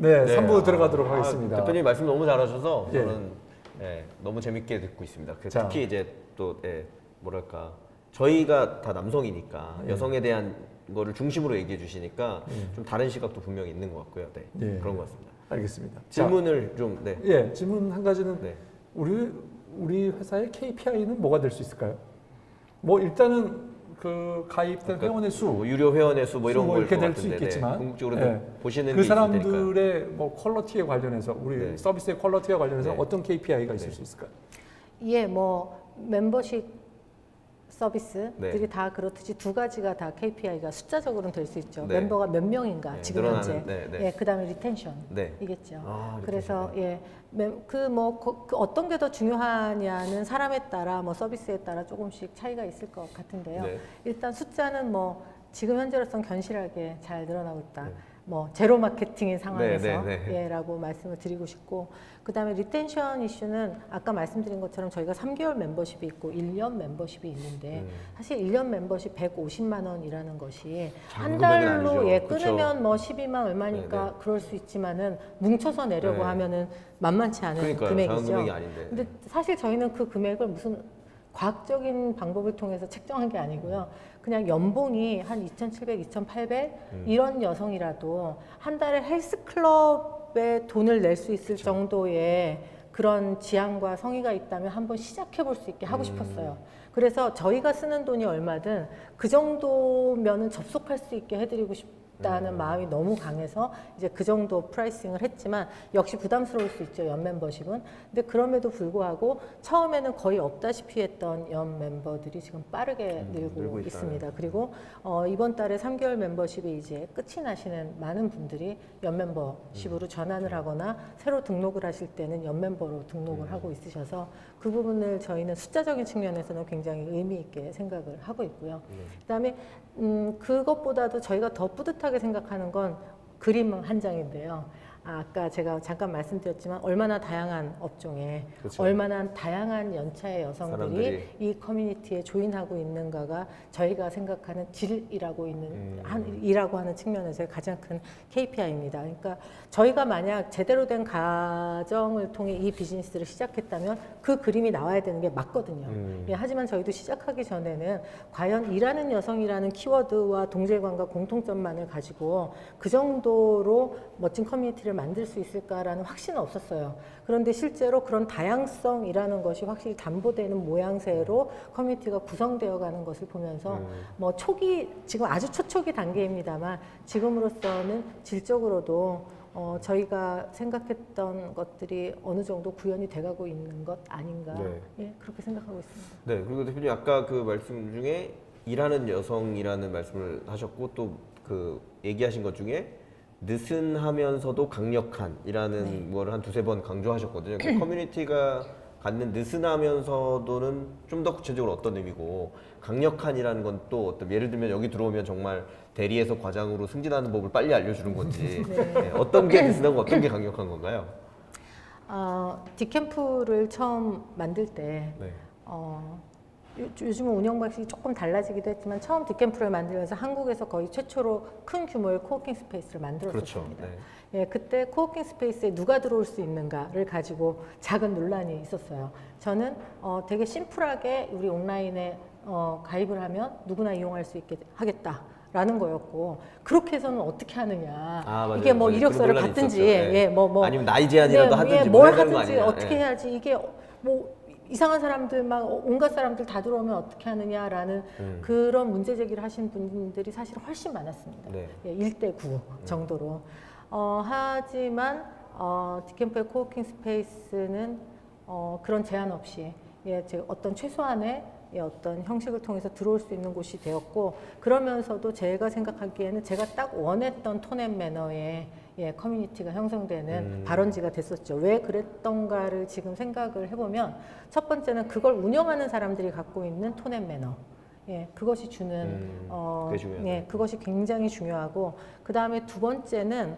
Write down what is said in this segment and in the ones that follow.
네, 네. 3부 들어가도록 하겠습니다. 대표님 말씀 너무 잘하셔서 예. 저는 너무 재밌게 듣고 있습니다. 자. 특히 이제 또 뭐랄까 저희가 다 남성이니까 여성에 대한 거를 중심으로 얘기해 주시니까 좀 다른 시각도 분명히 있는 것 같고요. 네, 예. 그런 것 같습니다. 알겠습니다. 질문을 좀 예, 질문 한 가지는 네. 우리 회사의 KPI는 뭐가 될 수 있을까요? 뭐 일단은 그 가입된 회원의 수, 뭐 유료 회원의 수 뭐 이런 뭐 걸 이렇게 것 될 수 같은데, 있겠지만, 궁극적으로 예. 보시는 그 게 있을 테니까요. 사람들의 뭐 퀄리티에 관련해서 우리 네. 서비스의 퀄리티와 관련해서 네. 어떤 KPI가 있을 네. 수 있을까요? 예, 뭐 멤버십 서비스들이 네. 다 그렇듯이 두 가지가 다 KPI가 숫자적으로는 될 수 있죠. 네. 멤버가 몇 명인가 네, 지금 늘어나는, 현재. 네, 네. 예, 그다음에 리텐션이겠죠. 네. 아, 그래서 리텐션, 예, 그 어떤 게 더 중요하냐는 사람에 따라 뭐 서비스에 따라 조금씩 차이가 있을 것 같은데요. 네. 일단 숫자는 뭐 지금 현재로서는 견실하게 잘 늘어나고 있다. 네. 뭐 제로 마케팅인 상황에서 네, 네, 네. 예라고 말씀을 드리고 싶고, 그다음에 리텐션 이슈는 아까 말씀드린 것처럼 저희가 3개월 멤버십이 있고 1년 멤버십이 있는데 사실 1년 멤버십 150만 원이라는 것이 한 작은 금액은 달로 아니죠. 예, 그쵸. 끊으면 뭐 12만 얼마니까 네, 네. 그럴 수 있지만은 뭉쳐서 내려고 네. 하면은 만만치 않은 그러니까요. 금액이죠. 작은 금액이 아닌데. 근데 사실 저희는 그 금액을 무슨 과학적인 방법을 통해서 책정한 게 아니고요. 그냥 연봉이 한 2,700, 2,800 이런 여성이라도 한 달에 헬스클럽에 돈을 낼 수 있을 정도의 그런 지향과 성의가 있다면 한번 시작해 볼 수 있게 하고 싶었어요. 그래서 저희가 쓰는 돈이 얼마든 그 정도면은 접속할 수 있게 해드리고 싶다는 마음이 너무 강해서 이제 그 정도 프라이싱을 했지만 역시 부담스러울 수 있죠, 연 멤버십은. 근데 그럼에도 불구하고 처음에는 거의 없다시피 했던 연 멤버들이 지금 빠르게 늘고 늘고 있습니다. 그리고 이번 달에 3개월 멤버십이 이제 끝이 나시는 많은 분들이 연 멤버십으로 전환을 하거나 새로 등록을 하실 때는 연 멤버로 등록을 하고 있으셔서 그 부분을 저희는 숫자적인 측면에서는 굉장히 의미 있게 생각을 하고 있고요. 그다음에 그것보다도 저희가 더 뿌듯하게 생각하는 건 그림 한 장인데요. 아까 제가 잠깐 말씀드렸지만 얼마나 다양한 업종에 그렇죠. 얼마나 다양한 연차의 여성들이 사람들이. 이 커뮤니티에 조인하고 있는가가 저희가 생각하는 질이라고 이라고 하는 측면에서의 가장 큰 KPI입니다. 그러니까 저희가 만약 제대로 된 가정을 통해 이 비즈니스를 시작했다면 그 그림이 나와야 되는 게 맞거든요. 예, 하지만 저희도 시작하기 전에는 과연 일하는 여성이라는 키워드와 동질감과 공통점만을 가지고 그 정도로 멋진 커뮤니티를 만들 수 있을까라는 확신은 없었어요. 그런데 실제로 그런 다양성이라는 것이 확실히 담보되는 모양새로 커뮤니티가 구성되어 가는 것을 보면서 뭐 지금 아주 초초기 단계입니다만 지금으로서는 질적으로도 저희가 생각했던 것들이 어느 정도 구현이 돼가고 있는 것 아닌가, 네. 예, 그렇게 생각하고 있습니다. 네, 그리고 대표님 아까 그 말씀 중에 일하는 여성이라는 말씀을 하셨고 또 그 얘기하신 것 중에 느슨하면서도 강력한이라는 거를 한 두세 번 강조하셨거든요. 그 커뮤니티가 갖는 느슨하면서도는 좀 더 구체적으로 어떤 의미고 강력한이라는 건 또 어떤 예를 들면 여기 들어오면 정말 대리에서 과장으로 승진하는 법을 빨리 알려주는 건지 네, 어떤 게 느슨하고 어떤 게 강력한 건가요? 디캠프를 처음 만들 때 네. 요즘은 운영 방식이 조금 달라지기도 했지만 처음 디캠프를 만들면서 한국에서 거의 최초로 큰 규모의 코워킹 스페이스를 만들었었습니다. 그렇죠. 예, 그때 코워킹 스페이스에 누가 들어올 수 있는가를 가지고 작은 논란이 있었어요. 저는 되게 심플하게 우리 온라인에 가입을 하면 누구나 이용할 수 있게 하겠다. 라는 거였고 그렇게 해서는 어떻게 하느냐 맞아요. 이게 뭐 맞아요. 이력서를 그런 논란이 받든지 있었죠. 네. 뭐 아니면 나이 제한이라도 하든지 뭐 뭘 해야 되는 거 하든지 아니냐. 어떻게 네. 해야지 이게 뭐 이상한 사람들 막 온갖 사람들 다 들어오면 어떻게 하느냐라는 그런 문제 제기를 하신 분들이 사실 훨씬 많았습니다. 네. 예, 1대9 정도로. 하지만 디캠프의 코워킹 스페이스는 그런 제한 없이 어떤 최소한의 어떤 형식을 통해서 들어올 수 있는 곳이 되었고 그러면서도 제가 생각하기에는 제가 딱 원했던 톤 앤 매너의 커뮤니티가 형성되는 발원지가 됐었죠. 왜 그랬던가를 지금 생각을 해보면 첫 번째는 그걸 운영하는 사람들이 갖고 있는 톤 앤 매너. 그것이 주는 그게 중요하다. 그것이 굉장히 중요하고 그 다음에 두 번째는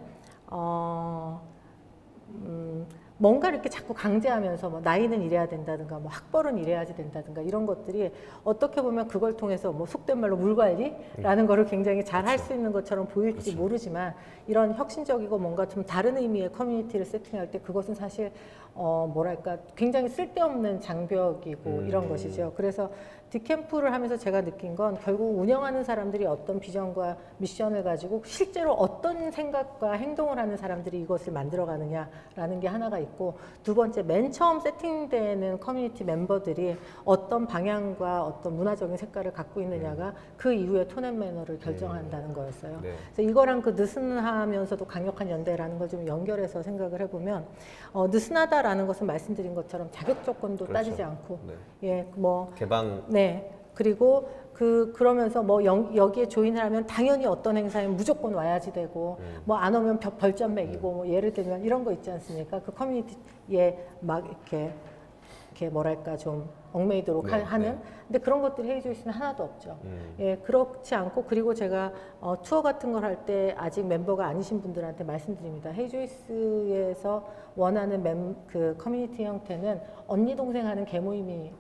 뭔가 이렇게 자꾸 강제하면서 뭐 나이는 이래야 된다든가 뭐 학벌은 이래야지 된다든가 이런 것들이 어떻게 보면 그걸 통해서 뭐 속된 말로 물관리라는 거를 굉장히 잘 할 수 있는 것처럼 보일지 모르지만 이런 혁신적이고 뭔가 좀 다른 의미의 커뮤니티를 세팅할 때 그것은 사실 뭐랄까 굉장히 쓸데없는 장벽이고 이런 것이죠. 그래서 디캠프를 하면서 제가 느낀 건 결국 운영하는 사람들이 어떤 비전과 미션을 가지고 실제로 어떤 생각과 행동을 하는 사람들이 이것을 만들어가느냐라는 게 하나가 있고 두 번째 맨 처음 세팅되는 커뮤니티 멤버들이 어떤 방향과 어떤 문화적인 색깔을 갖고 있느냐가 그 이후의 톤 앤 매너를 결정한다는 거였어요. 네. 그래서 이거랑 그 느슨하면서도 강력한 연대라는 걸 좀 연결해서 생각을 해보면 느슨하다라는 것은 말씀드린 것처럼 자격 조건도 그렇죠. 따지지 않고 네. 예, 뭐 개방 네. 그리고 그러면서 뭐 여기에 조인을 하면 당연히 어떤 행사에 무조건 와야지 되고 뭐 안 오면 벌점 매기고 뭐 예를 들면 이런 거 있지 않습니까? 그 커뮤니티에 막 이렇게 뭐랄까 좀 얽매이도록 네, 하는 네. 근데 그런 것들이 헤이조이스는 하나도 없죠. 예, 그렇지 않고 그리고 제가 투어 같은 걸 할 때 아직 멤버가 아니신 분들한테 말씀드립니다. 헤이조이스에서 원하는 그 커뮤니티 형태는 언니 동생 하는 개모임이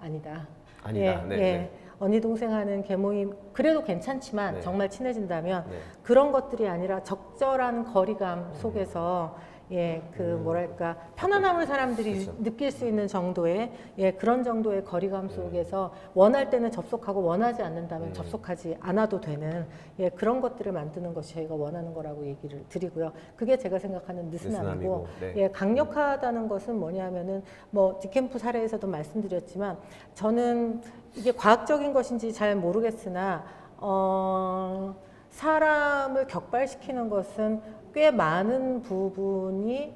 아니다. 아니다. 예, 네, 예. 네. 언니 동생 하는 개모임 그래도 괜찮지만 네. 정말 친해진다면 네. 그런 것들이 아니라 적절한 거리감 속에서 예, 그 뭐랄까 편안함을 사람들이 그렇죠. 느낄 수 있는 정도의 예, 그런 정도의 거리감 속에서 원할 때는 접속하고 원하지 않는다면 접속하지 않아도 되는 예, 그런 것들을 만드는 것이 저희가 원하는 거라고 얘기를 드리고요. 그게 제가 생각하는 느슨함이고 네. 예, 강력하다는 것은 뭐냐면은 뭐 디캠프 사례에서도 말씀드렸지만 저는 이게 과학적인 것인지 잘 모르겠으나 사람을 격발시키는 것은 꽤 많은 부분이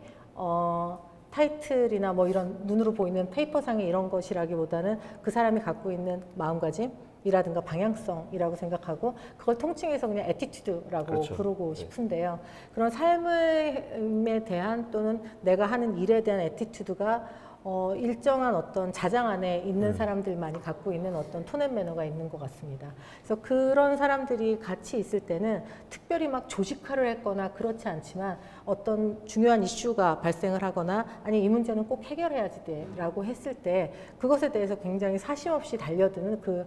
타이틀이나 뭐 이런 눈으로 보이는 페이퍼상의 이런 것이라기보다는 그 사람이 갖고 있는 마음가짐이라든가 방향성이라고 생각하고 그걸 통칭해서 그냥 애티튜드라고 그렇죠. 부르고 네. 싶은데요. 그런 삶에 대한 또는 내가 하는 일에 대한 애티튜드가 일정한 어떤 자장 안에 있는 사람들만이 갖고 있는 어떤 톤 앤 매너가 있는 것 같습니다. 그래서 그런 사람들이 같이 있을 때는 특별히 막 조직화를 했거나 그렇지 않지만 어떤 중요한 이슈가 발생을 하거나 아니 이 문제는 꼭 해결해야지 돼라고 했을 때 그것에 대해서 굉장히 사심 없이 달려드는 그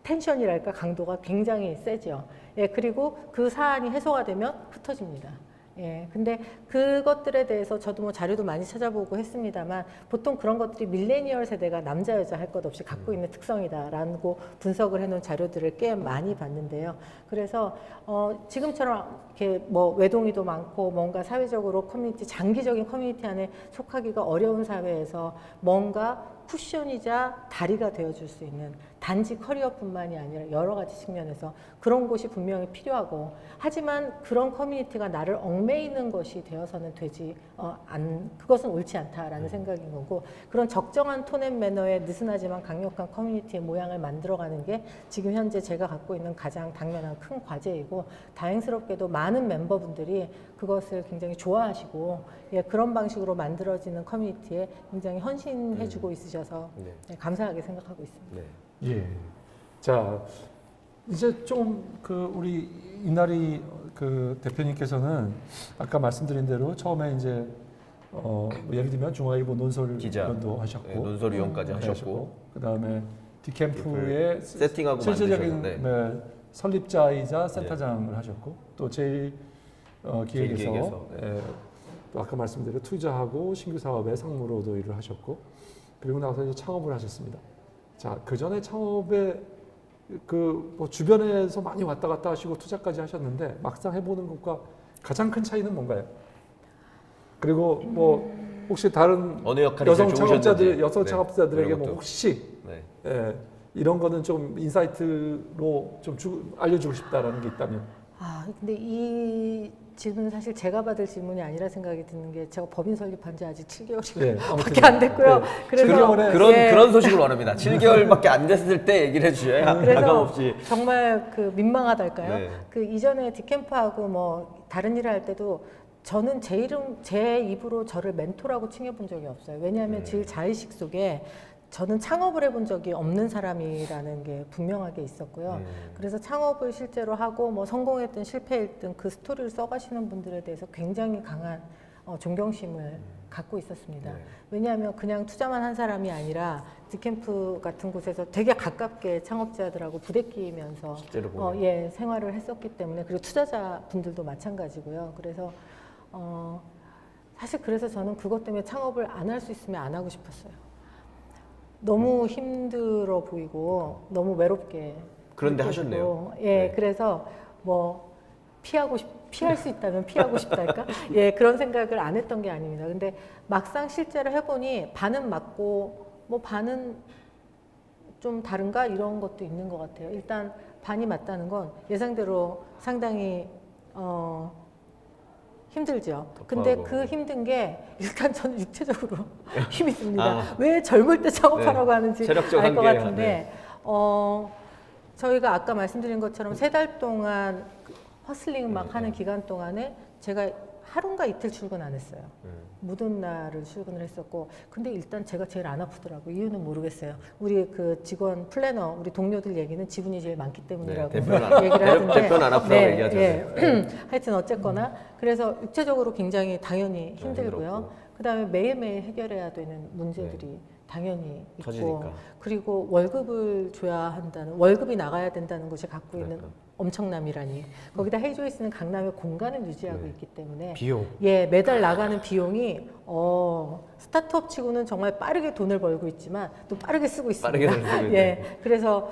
텐션이랄까 강도가 굉장히 세죠. 예, 그리고 그 사안이 해소가 되면 흩어집니다. 예, 근데 그것들에 대해서 저도 뭐 자료도 많이 찾아보고 했습니다만 보통 그런 것들이 밀레니얼 세대가 남자 여자 할 것 없이 갖고 있는 특성이다라고 분석을 해놓은 자료들을 꽤 많이 봤는데요. 그래서 지금처럼 이렇게 뭐 외동이도 많고 뭔가 사회적으로 커뮤니티 장기적인 커뮤니티 안에 속하기가 어려운 사회에서 뭔가 쿠션이자 다리가 되어줄 수 있는 단지 커리어뿐만이 아니라 여러 가지 측면에서 그런 곳이 분명히 필요하고 하지만 그런 커뮤니티가 나를 얽매이는 것이 되어서는 되지 그것은 옳지 않다라는 생각인 거고 그런 적정한 톤 앤 매너의 느슨하지만 강력한 커뮤니티의 모양을 만들어가는 게 지금 현재 제가 갖고 있는 가장 당면한 큰 과제이고 다행스럽게도 많은 멤버분들이 그것을 굉장히 좋아하시고 예, 그런 방식으로 만들어지는 커뮤니티에 굉장히 헌신해주고 있으셔서 네, 감사하게 생각하고 있습니다. 네. 예. 자, 이제 좀 그 우리 이나리 그 대표님께서는 아까 말씀드린 대로 처음에 이제 뭐 예를 들면 중앙일보 논설 기자. 위원도 하셨고 네, 논설 위원까지 하셨고 그다음에 디캠프의 세팅하고 실질적인 만드셨는데 네, 설립자이자 센터장을 하셨고 또 제일 기획에서 기획에서, 네. 또 아까 말씀드린 투자하고 신규 사업의 상무로도 일을 하셨고 그리고 나서 이제 창업을 하셨습니다. 자, 그 전에 창업에 그 뭐 주변에서 많이 왔다 갔다 하시고 투자까지 하셨는데 막상 해보는 것과 가장 큰 차이는 뭔가요? 그리고 뭐 혹시 다른 어느 역할이 여성 제일 창업자들, 좋으셨는지. 여성 네, 창업자들에게 그런 뭐 것도. 혹시 네. 예, 이런 거는 좀 인사이트로 좀 알려주고 싶다라는 게 있다면. 근데 이 질문은 사실 제가 받을 질문이 아니라 생각이 드는 게 제가 법인 설립한 지 아직 7개월이 네, 밖에 안 됐고요. 네. 그래서 그런 소식을 원합니다. 7개월밖에 안 됐을 때 얘기를 해주셔야 그래서 가감없이. 정말 그 민망하달까요? 네. 그 이전에 디캠프하고 뭐 다른 일을 할 때도 저는 제 입으로 저를 멘토라고 칭해본 적이 없어요. 왜냐하면 제 자의식 속에 저는 창업을 해본 적이 없는 사람이라는 게 분명하게 있었고요. 그래서 창업을 실제로 하고 뭐 성공했든 실패했든 그 스토리를 써가시는 분들에 대해서 굉장히 강한 존경심을 갖고 있었습니다. 네. 왜냐하면 그냥 투자만 한 사람이 아니라 뒷캠프 같은 곳에서 되게 가깝게 창업자들하고 부대끼면서 실제로 보면. 예, 생활을 했었기 때문에 그리고 투자자 분들도 마찬가지고요. 그래서 사실 그래서 저는 그것 때문에 창업을 안 할 수 있으면 안 하고 싶었어요. 너무 힘들어 보이고 너무 외롭게. 그런데 느껴지고, 하셨네요. 예, 네. 그래서 뭐 피할 수 있다면 피하고 싶달까? 예, 그런 생각을 안 했던 게 아닙니다. 근데 막상 실제로 해보니 반은 맞고 뭐 반은 좀 다른가 이런 것도 있는 것 같아요. 일단 반이 맞다는 건 예상대로 상당히 힘들죠. 근데 덥하고. 그 힘든 게 일단 저는 육체적으로 힘이 듭니다. 아. 왜 젊을 때 창업하라고 네. 하는지 체력적 알 것 한계, 같은데 네. 저희가 아까 말씀드린 것처럼 3달 동안 허슬링 막 하는 네. 기간 동안에 제가 하루인가 이틀 출근 안 했어요. 모든 날을 출근을 했었고, 근데 일단 제가 제일 안 아프더라고요. 이유는 모르겠어요. 우리 그 직원 플래너, 우리 동료들 얘기는 지분이 제일 많기 때문이라고 얘기를 하던데. 대표는 안 아프다고 얘기하죠. 하여튼 어쨌거나 그래서 육체적으로 굉장히 당연히 힘들고요. 힘들었고. 그다음에 매일매일 해결해야 되는 문제들이 당연히 있고, 터지니까. 그리고 월급을 줘야 한다는, 월급이 나가야 된다는 것이 갖고 있는 그러니까. 엄청남이라니. 거기다 헤이조이스는 강남의 공간을 유지하고 네. 있기 때문에 비용. 예, 매달 나가는 비용이 스타트업 치고는 정말 빠르게 돈을 벌고 있지만 또 빠르게 쓰고 있습니다. 빠르게 쓰고 있네. 예, 그래서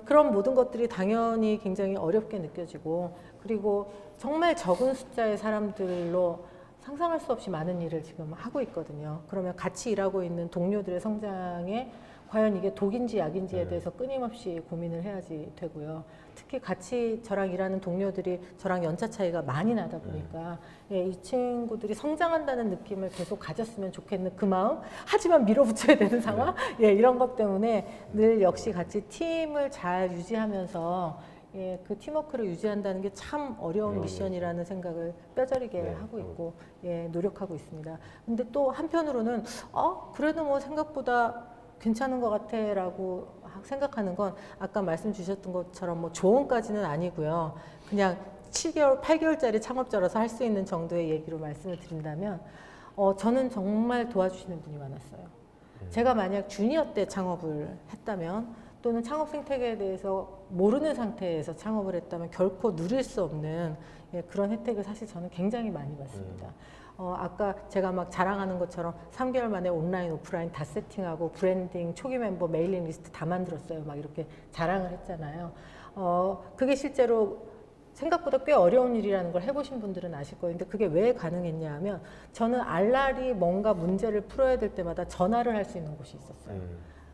그런 모든 것들이 당연히 굉장히 어렵게 느껴지고, 그리고 정말 적은 숫자의 사람들로 상상할 수 없이 많은 일을 지금 하고 있거든요. 그러면 같이 일하고 있는 동료들의 성장에 과연 이게 독인지 약인지에 대해서 끊임없이 고민을 해야지 되고요. 특히 같이 저랑 일하는 동료들이 저랑 연차 차이가 많이 나다 보니까 예, 이 친구들이 성장한다는 느낌을 계속 가졌으면 좋겠는 그 마음, 하지만 밀어붙여야 되는 상황, 예, 이런 것 때문에 늘 역시 같이 팀을 잘 유지하면서 예, 그 팀워크를 유지한다는 게 참 어려운 미션이라는 생각을 뼈저리게 네. 하고 있고 예, 노력하고 있습니다. 근데 또 한편으로는 그래도 뭐 생각보다 괜찮은 것 같아라고 생각하는 건 아까 말씀 주셨던 것처럼 뭐 조언까지는 아니고요. 그냥 7개월, 8개월짜리 창업자라서 할 수 있는 정도의 얘기로 말씀을 드린다면 저는 정말 도와주시는 분이 많았어요. 제가 만약 주니어 때 창업을 했다면 또는 창업 생태계에 대해서 모르는 상태에서 창업을 했다면 결코 누릴 수 없는 예, 그런 혜택을 사실 저는 굉장히 많이 받습니다. 아까 제가 막 자랑하는 것처럼 3개월 만에 온라인, 오프라인 다 세팅하고 브랜딩, 초기 멤버 메일링 리스트 다 만들었어요. 막 이렇게 자랑을 했잖아요. 그게 실제로 생각보다 꽤 어려운 일이라는 걸 해보신 분들은 아실 거예요. 근데 그게 왜 가능했냐 하면 저는 알랄이 뭔가 문제를 풀어야 될 때마다 전화를 할 수 있는 곳이 있었어요.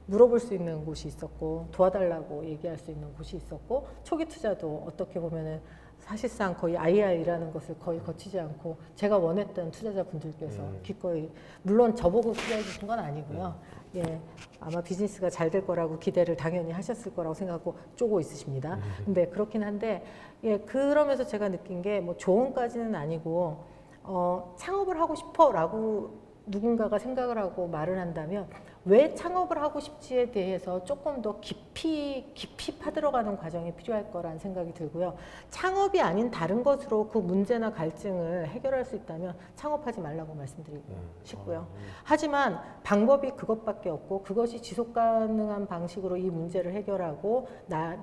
물어볼 수 있는 곳이 있었고 도와달라고 얘기할 수 있는 곳이 있었고 초기 투자도 어떻게 보면은 사실상 거의 IR이라는 것을 거의 거치지 않고 제가 원했던 투자자분들께서 기꺼이 물론 저보고 투자해 주신 건 아니고요. 예, 아마 비즈니스가 잘 될 거라고 기대를 당연히 하셨을 거라고 생각하고 쪼고 있으십니다. 근데 그렇긴 한데 예, 그러면서 제가 느낀 게 뭐 조언까지는 아니고 창업을 하고 싶어라고 누군가가 생각을 하고 말을 한다면 왜 창업을 하고 싶지에 대해서 조금 더 깊이 파들어가는 과정이 필요할 거라는 생각이 들고요. 창업이 아닌 다른 것으로 그 문제나 갈증을 해결할 수 있다면 창업하지 말라고 말씀드리고 싶고요. 하지만 방법이 그것밖에 없고 그것이 지속 가능한 방식으로 이 문제를 해결하고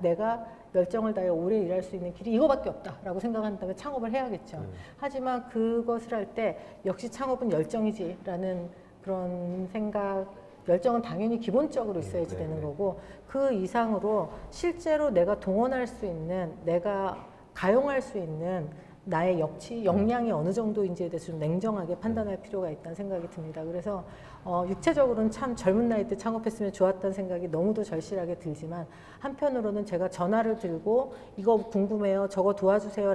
내가 열정을 다해 오래 일할 수 있는 길이 이거밖에 없다라고 생각한다면 창업을 해야겠죠. 하지만 그것을 할 때 역시 창업은 열정이지라는 그런 생각, 열정은 당연히 기본적으로 있어야지 되는 거고 그 이상으로 실제로 내가 동원할 수 있는, 내가 가용할 수 있는 나의 역량이 어느 정도인지에 대해서 좀 냉정하게 판단할 필요가 있다는 생각이 듭니다. 그래서 육체적으로는 참 젊은 나이 때 창업했으면 좋았다는 생각이 너무도 절실하게 들지만 한편으로는 제가 전화를 들고 이거 궁금해요, 저거 도와주세요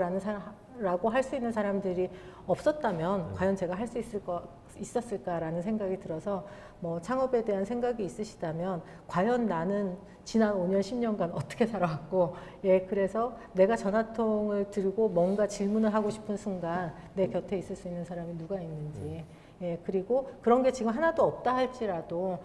라고 할 수 있는 사람들이 없었다면 과연 제가 할 수 있었을까라는 생각이 들어서 뭐 창업에 대한 생각이 있으시다면 과연 나는 지난 5년, 10년간 어떻게 살아왔고 예, 그래서 내가 전화통을 들고 뭔가 질문을 하고 싶은 순간 내 곁에 있을 수 있는 사람이 누가 있는지 예, 그리고 그런 게 지금 하나도 없다 할지라도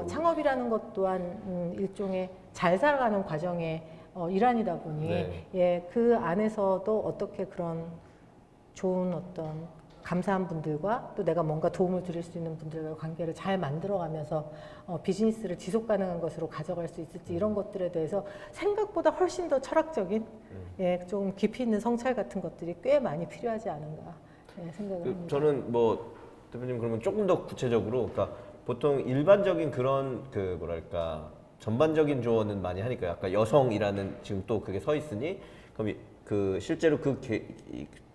창업이라는 것 또한 일종의 잘 살아가는 과정의 일환이다 보니 네. 예, 그 안에서도 어떻게 그런 좋은 어떤 감사한 분들과 또 내가 뭔가 도움을 드릴 수 있는 분들과의 관계를 잘 만들어가면서 비즈니스를 지속 가능한 것으로 가져갈 수 있을지 이런 것들에 대해서 생각보다 훨씬 더 철학적인 예, 좀 깊이 있는 성찰 같은 것들이 꽤 많이 필요하지 않은가 예, 생각을 합니다. 저는 뭐 대표님 그러면 조금 더 구체적으로, 그러니까 보통 일반적인 그런 그 뭐랄까 전반적인 조언은 많이 하니까 약간 여성이라는 지금 또 그게 서 있으니 그럼 그 실제로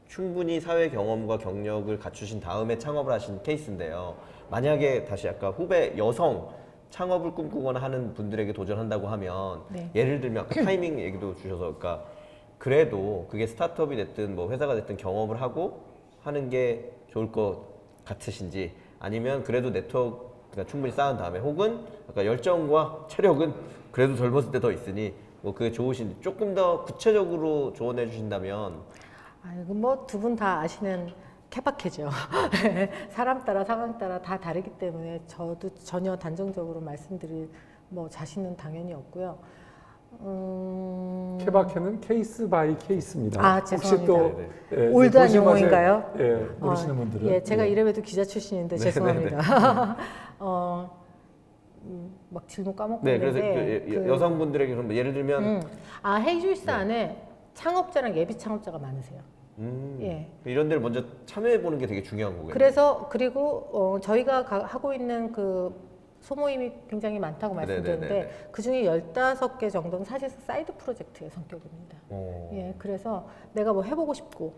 충분히 사회 경험과 경력을 갖추신 다음에 창업을 하신 케이스인데요. 만약에 다시 아까 후배 여성 창업을 꿈꾸거나 하는 분들에게 도전한다고 하면 네. 예를 들면 아까 타이밍 얘기도 주셔서 그러니까 그래도 그게 스타트업이 됐든 뭐 회사가 됐든 경험을 하고 하는 게 좋을 것 같으신지, 아니면 그래도 네트워크가 충분히 쌓은 다음에, 혹은 아까 열정과 체력은 그래도 젊었을 때 더 있으니 뭐 그게 좋으신지 조금 더 구체적으로 조언해 주신다면. 아이고 뭐 두 분 다 아시는 케바케죠. 사람 따라 상황 따라 다 다르기 때문에 저도 전혀 단정적으로 말씀드릴 뭐 자신은 당연히 없고요. 케바케는 케이스 바이 케이스입니다. 아, 혹시 죄송합니다. 또 예, 올드한 모르시는 용어인가요? 맛에, 예, 모르시는 분들은 예, 제가 예. 이래봬도 기자 출신인데 네, 죄송합니다. 막 질문 네, 그래서 까먹었는데 여성분들에게 그럼 예를 들면 헤이주이스 안에 창업자랑 예비 창업자가 많으세요. 예. 이런 데를 먼저 참여해 보는 게 되게 중요한 거겠네요. 그래서 그리고 저희가 하고 있는 그 소모임이 굉장히 많다고 말씀드렸는데 네네네네. 그중에 15개 정도는 사실상 사이드 프로젝트의 성격입니다. 예, 그래서 내가 뭐 해보고 싶고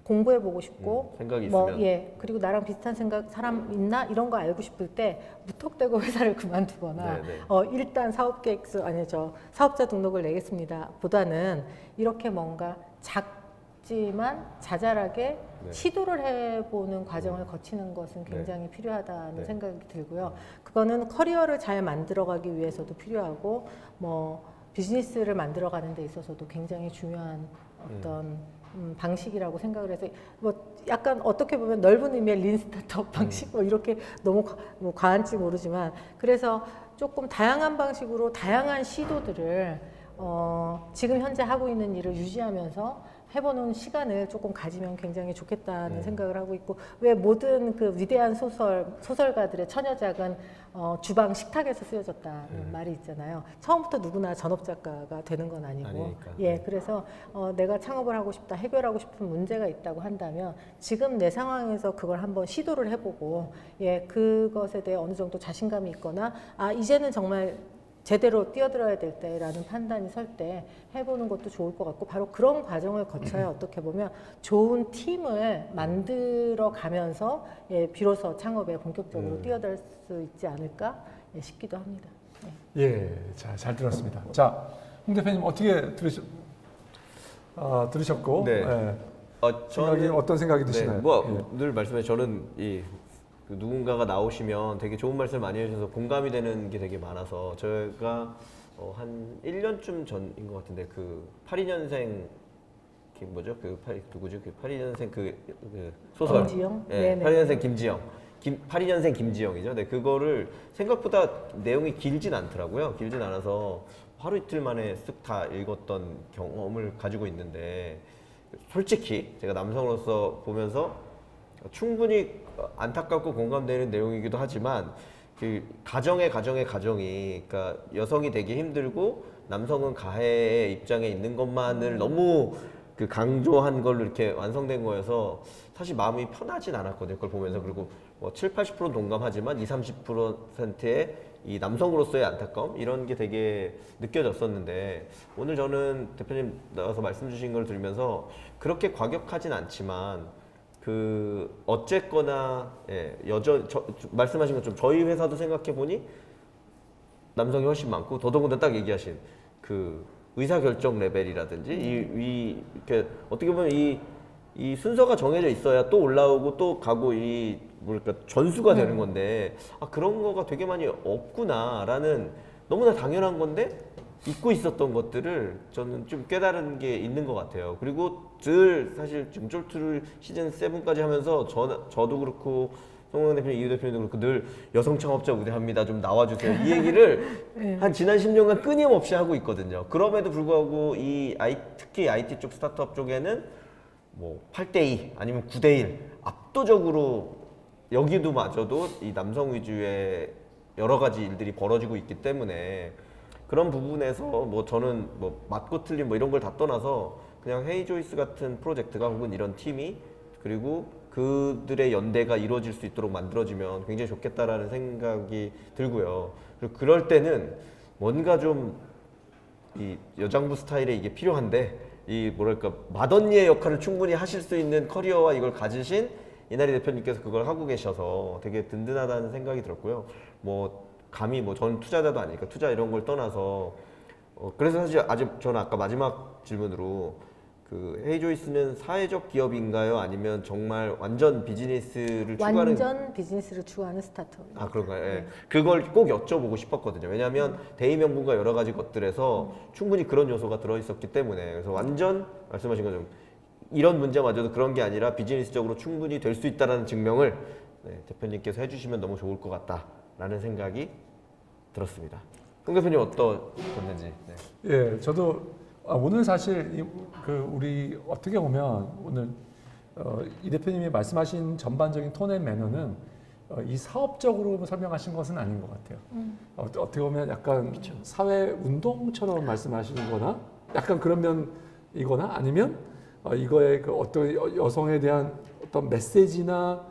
공부해보고 싶고 생각이 뭐, 있으면. 예, 그리고 나랑 비슷한 생각 사람 있나 이런 거 알고 싶을 때 무턱대고 회사를 그만두거나 네네. 일단 사업계획서 아니 사업자 등록을 내겠습니다 보다는 이렇게 뭔가 작지만 자잘하게 네. 시도를 해보는 과정을 거치는 것은 굉장히 필요하다는 네. 생각이 들고요. 그거는 커리어를 잘 만들어가기 위해서도 필요하고 뭐 비즈니스를 만들어가는 데 있어서도 굉장히 중요한 어떤 방식이라고 생각을 해서 뭐 약간 어떻게 보면 넓은 의미의 린 스타트업 방식 뭐 이렇게 너무 뭐 과한지 모르지만 그래서 조금 다양한 방식으로 다양한 시도들을 지금 현재 하고 있는 일을 유지하면서 해보는 시간을 조금 가지면 굉장히 좋겠다는 생각을 하고 있고, 왜 모든 그 위대한 소설가들의 처녀작은 주방 식탁에서 쓰여졌다는 말이 있잖아요. 처음부터 누구나 전업 작가가 되는 건 아니고, 아니니까. 예, 그래서 내가 창업을 하고 싶다, 해결하고 싶은 문제가 있다고 한다면 지금 내 상황에서 그걸 한번 시도를 해보고, 예, 그것에 대해 어느 정도 자신감이 있거나, 아 이제는 정말 제대로 뛰어들어야 될 때라는 판단이 설 때 해보는 것도 좋을 것 같고, 바로 그런 과정을 거쳐야 어떻게 보면 좋은 팀을 만들어 가면서 예, 비로소 창업에 본격적으로 뛰어들 수 있지 않을까 예, 싶기도 합니다. 예. 예, 잘 들었습니다. 자, 홍 대표님 어떻게 들으셨고 네. 예, 저는 생각이 어떤 생각이 드시나요? 늘 말씀해 저는 그 누군가가 나오시면 되게 좋은 말씀 많이 해주셔서 공감이 되는 게 되게 많아서, 저희가 한 1년쯤 전인 것 같은데 그 82년생 뭐죠? 누구죠? 그 82년생 그 소설. 김지영? 네, 네네. 82년생 김지영. 82년생 김지영이죠. 네, 그거를 생각보다 내용이 길진 않더라고요. 길진 않아서 하루 이틀 만에 쓱 다 읽었던 경험을 가지고 있는데, 솔직히 제가 남성으로서 보면서 충분히 안타깝고 공감되는 내용이기도 하지만, 그 가정이 그러니까 여성이 되게 힘들고 남성은 가해의 입장에 있는 것만을 너무 그 강조한 걸로 이렇게 완성된 거여서 사실 마음이 편하진 않았거든요. 그걸 보면서. 그리고 뭐 70~80% 동감하지만 20~30%의 이 남성으로서의 안타까움 이런 게 되게 느껴졌었는데, 오늘 저는 대표님 나와서 말씀 주신 걸 들으면서 그렇게 과격하진 않지만 그 어쨌거나 예, 말씀하신 것처럼 저희 회사도 생각해 보니 남성이 훨씬 많고, 더더군다나 딱 얘기하신 그 의사결정 레벨이라든지 이렇게 어떻게 보면 이 순서가 정해져 있어야 또 올라오고 또 가고 뭐랄까 전수가 되는 건데, 그런 거가 되게 많이 없구나라는, 너무나 당연한 건데 잊고 있었던 것들을 저는 좀 깨달은 게 있는 것 같아요. 그리고 사실 지금 쫄투를 시즌 7까지 하면서 저도 그렇고 송영 대표님, 이유 대표님도 그렇고 늘 여성 창업자 우대합니다, 좀 나와주세요, 이 얘기를 한 지난 10년간 끊임없이 하고 있거든요. 그럼에도 불구하고 특히 IT 쪽 스타트업 쪽에는 뭐 8대2 아니면 9대1 압도적으로 여기도 마저도 이 남성 위주의 여러 가지 일들이 벌어지고 있기 때문에 그런 부분에서 뭐 저는 뭐 맞고 틀린 뭐 이런 걸 다 떠나서 그냥 헤이 조이스 같은 프로젝트가 혹은 이런 팀이 그리고 그들의 연대가 이루어질 수 있도록 만들어지면 굉장히 좋겠다라는 생각이 들고요. 그리고 그럴 때는 뭔가 좀 이 여장부 스타일에 이게 필요한데 이 뭐랄까 맏언니의 역할을 충분히 하실 수 있는 커리어와 이걸 가지신 이나리 대표님께서 그걸 하고 계셔서 되게 든든하다는 생각이 들었고요. 뭐 감히 뭐 저는 투자자도 아니니까 투자 이런 걸 떠나서 그래서 사실 아직 저는 아까 마지막 질문으로 그 헤이 조이스는 사회적 기업인가요? 아니면 정말 완전 비즈니스를 추구하는 완전 비즈니스를 추구하는 스타트업입니다. 아 그런가요? 예. 네. 그걸 꼭 여쭤보고 싶었거든요. 왜냐하면 대의 명분과 여러 가지 것들에서 충분히 그런 요소가 들어있었기 때문에 그래서 완전 말씀하신 것처럼 이런 문제마저도 그런 게 아니라 비즈니스적으로 충분히 될 수 있다는 증명을 네, 대표님께서 해주시면 너무 좋을 것 같다라는 생각이 들었습니다. 홍 대표님 어떠셨는지? 네. 예, 저도 오늘 사실 우리 어떻게 보면 오늘 이 대표님이 말씀하신 전반적인 톤의 매너는 이 사업적으로 설명하신 것은 아닌 것 같아요. 어떻게 보면 약간 사회 운동처럼 말씀하시는거나 약간 그런 면이거나 아니면 이거의 그 어떤 여성에 대한 어떤 메시지나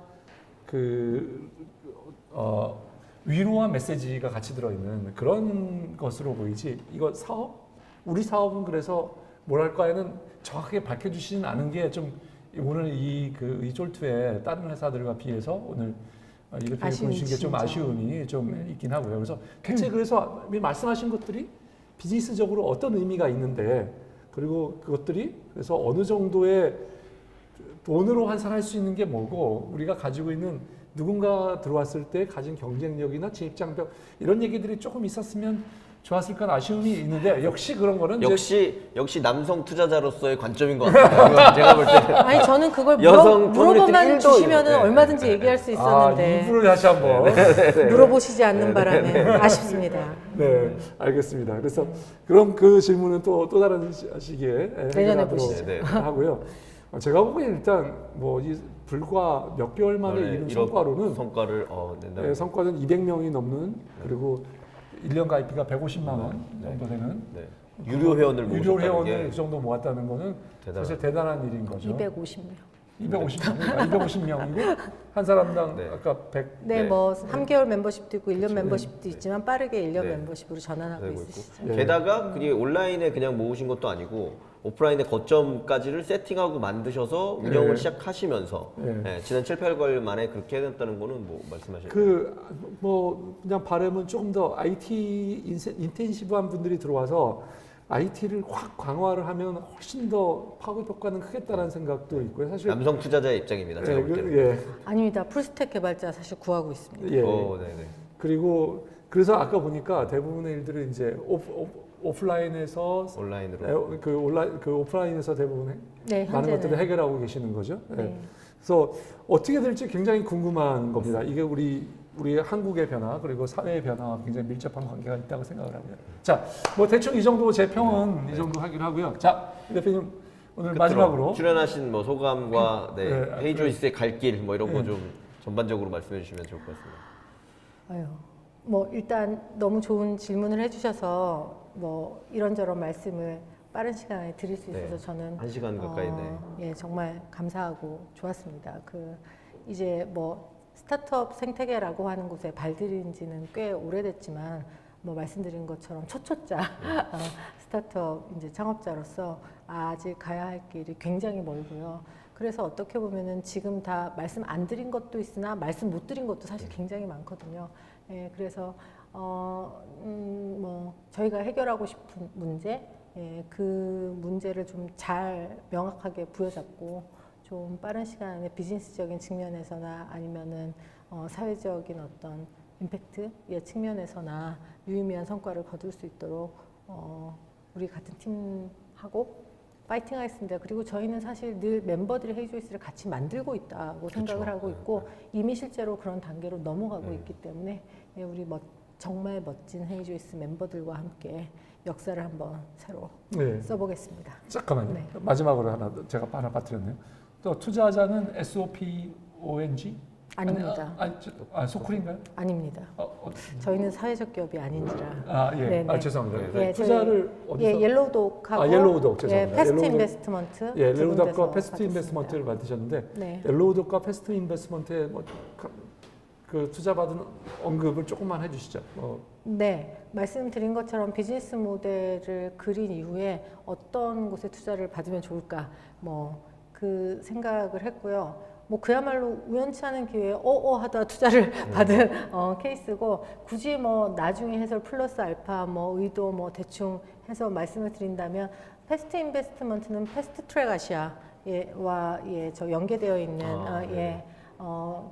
위로와 메시지가 같이 들어있는 그런 것으로 보이지 이거 우리 사업은 그래서 뭐랄까에는 정확하게 밝혀주시진 않은 게 좀 오늘 이 쫄투의 다른 회사들과 비해서 오늘 이 대표님 보여주신 게 좀 아쉬움이 좀 있긴 하고요. 그래서 대체 그래서 말씀하신 것들이 비즈니스적으로 어떤 의미가 있는데 그리고 그것들이 그래서 어느 정도의 돈으로 환산할 수 있는 게 뭐고 우리가 가지고 있는 누군가 들어왔을 때 가진 경쟁력이나 진입장벽 이런 얘기들이 조금 있었으면 좋았을 건 아쉬움이 있는데 역시 그런 거는 역시 남성 투자자로서의 관점인 것 같아요. 제가 볼 때는 아니 저는 그걸 여성 물어보만 커뮤니티 주시면은 네. 얼마든지 얘기할 수 있었는데 이분을 다시 한번 물어보시지 않는 바람에 아쉽습니다. 네, 알겠습니다. 그래서 그럼 그 질문은 또 다른 시기에 해결하도록 보시죠. 네. 하고요. 제가 보기엔 일단 뭐 이 불과 몇 개월 만에 이룬 성과로는 성과는 200명이 넘는 그리고 1년 가입비가 150만 원 정도 되는 유료 회원을 유료 회원을 그 정도 모았다는 거는 사실 대단한 일인 거죠. 250명. 250명이고 한 사람당 아까 100. 네, 뭐 3개월 멤버십도 있고 1년 멤버십도 있지만 빠르게 1년 멤버십으로 전환하고 있으시죠. 게다가 그게 온라인에 그냥 모으신 것도 아니고 오프라인의 거점까지를 세팅하고 만드셔서 운영을 시작하시면서 지난 7, 8개월 만에 그렇게 해냈다는 거는 뭐 말씀하시는 뭐 그냥 바람은 조금 더 IT 인텐시브한 분들이 들어와서 IT를 확 강화를 하면 훨씬 더 파급 효과는 크겠다라는 생각도 있고요. 사실 남성 투자자의 입장입니다. 제가 볼 때는. 아닙니다. 풀스택 개발자 사실 구하고 있습니다. 네네. 그리고 그래서 아까 보니까 대부분의 일들은 이제 오프라인에서 온라인으로 오프라인에서 대부분 많은 현재는. 것들을 해결하고 계시는 거죠. 그래서 어떻게 될지 굉장히 궁금한 겁니다. 이게 우리 한국의 변화 그리고 사회의 변화와 굉장히 밀접한 관계가 있다고 생각을 합니다. 자, 뭐 대충 이 정도 제 평은 이 정도 하기로 하고요. 자, 대표님 오늘 마지막으로 출연하신 뭐 소감과 헤이 조이스의 갈 길 뭐 이런 거 좀 전반적으로 말씀해 주시면 좋을 것 같습니다. 뭐 일단 너무 좋은 질문을 해주셔서 뭐 이런저런 말씀을 빠른 시간에 드릴 수 있어서 저는 1시간 가까이 정말 감사하고 좋았습니다. 이제 뭐 스타트업 생태계라고 하는 곳에 발들인 지는 꽤 오래됐지만 뭐 말씀드린 것처럼 초초자 스타트업 이제 창업자로서 아직 가야 할 길이 굉장히 멀고요. 그래서 어떻게 보면은 지금 다 말씀 안 드린 것도 있으나 말씀 못 드린 것도 사실 굉장히 많거든요. 그래서 뭐 저희가 해결하고 싶은 문제, 그 문제를 좀 잘 명확하게 부여잡고 좀 빠른 시간 안에 비즈니스적인 측면에서나 아니면은 사회적인 어떤 임팩트의 측면에서나 유의미한 성과를 거둘 수 있도록 우리 같은 팀하고 파이팅 하겠습니다. 그리고 저희는 사실 늘 멤버들이 헤이 조이스를 같이 만들고 있다고 생각을 하고 있고 이미 실제로 그런 단계로 넘어가고 있기 때문에 우리 정말 멋진 헤이 조이스 멤버들과 함께 역사를 한번 새로 써보겠습니다. 잠깐만요. 마지막으로 제가 하나 빠뜨렸네요. 또 투자자는 SOP ONG? 아닙니다. 소쿨인가요? 아닙니다. 저희는 사회적 기업이 아닌지라. 예. 네네. 죄송합니다. 예, 투자를 어디서? 예, 옐로우독하고 옐로우독 죄송합니다. 예, 패스트 옐로우독. 인베스트먼트. 예, 두 옐로우독과 군데서 패스트 받았습니다. 인베스트먼트를 만드셨는데 네. 옐로우독과 패스트 인베스트먼트에 그 투자받은 언급을 조금만 해주시죠. 네, 말씀드린 것처럼 비즈니스 모델을 그린 이후에 어떤 곳에 투자를 받으면 좋을까, 그 생각을 했고요. 그야말로 우연치 않은 기회에 하다 투자를 받은 케이스고, 굳이 나중에 해서 플러스 알파 의도 대충 해서 말씀을 드린다면, 패스트 인베스트먼트는 패스트 트랙 아시아와 저 연계되어 있는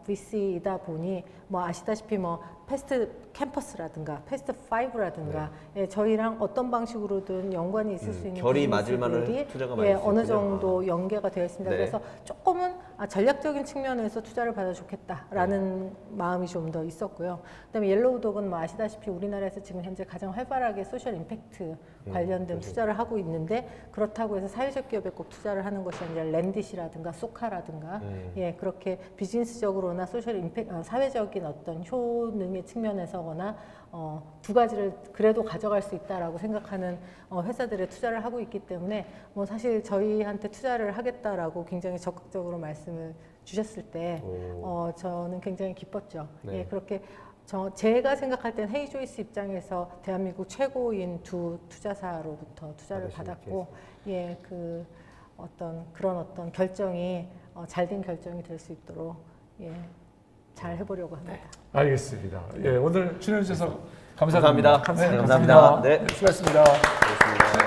VC이다 보니 아시다시피 패스트 캠퍼스라든가 패스트 5라든가 저희랑 어떤 방식으로든 연관이 있을 수 있는 결이 맞을 만한 비즈니스들이 투자가 많이 있었군요. 어느 정도 연계가 되어 있습니다. 네. 그래서 조금은 전략적인 측면에서 투자를 받아 좋겠다라는 마음이 좀 더 있었고요. 그다음에 옐로우독은 아시다시피 우리나라에서 지금 현재 가장 활발하게 소셜 임팩트 관련된 투자를 하고 있는데, 그렇다고 해서 사회적 기업에 꼭 투자를 하는 것이 아니라 랜딧이라든가 소카라든가 그렇게 비즈니스적으로나 소셜 임팩트 사회적인 어떤 효능의 측면에서거나 두 가지를 그래도 가져갈 수 있다라고 생각하는 회사들에 투자를 하고 있기 때문에 사실 저희한테 투자를 하겠다라고 굉장히 적극적으로 말씀을 주셨을 때 저는 굉장히 기뻤죠. 네. 예, 그렇게 제가 생각할 땐 헤이 조이스 입장에서 대한민국 최고인 두 투자사로부터 투자를 받았고, 그런 어떤 결정이 잘된 결정이 될 수 있도록 잘 해보려고 합니다. 알겠습니다. 예, 오늘 출연해 주셔서 감사합니다. 감사합니다. 감사합니다. 네. 수고하셨습니다. 고맙습니다.